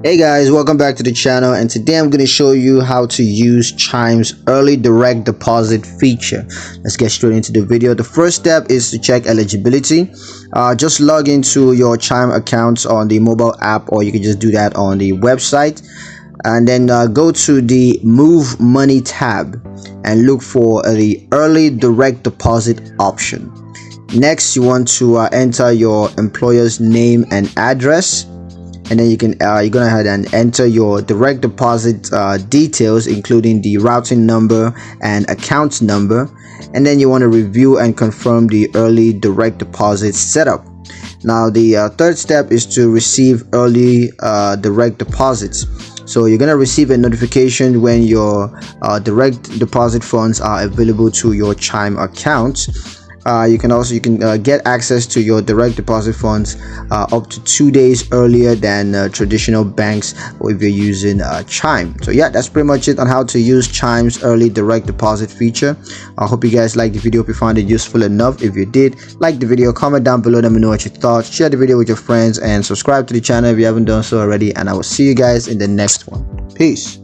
Hey guys, welcome back to the channel, and today I'm going to show you how to use Chime's early direct deposit feature. Let's get straight into the video. The first step is to check eligibility. Just log into your Chime accounts on the mobile app, or you can just do that on the website, and then go to the Move Money tab and look for the early direct deposit option. Next, you want to enter your employer's name and address, and then you can you're gonna ahead and enter your direct deposit details, including the routing number and account number, and then you want to review and confirm the early direct deposit setup. Now the third step is to receive early direct deposits. So you're gonna receive a notification when your direct deposit funds are available to your Chime account. You can get access to your direct deposit funds up to 2 days earlier than traditional banks, or if you're using Chime. So yeah, that's pretty much it on how to use Chime's early direct deposit feature. I hope you guys liked the video. If you found it useful enough, if you did, like the video, comment down below, let me know what you thought, share the video with your friends, and subscribe to the channel if you haven't done so already. And I will see you guys in the next one. Peace.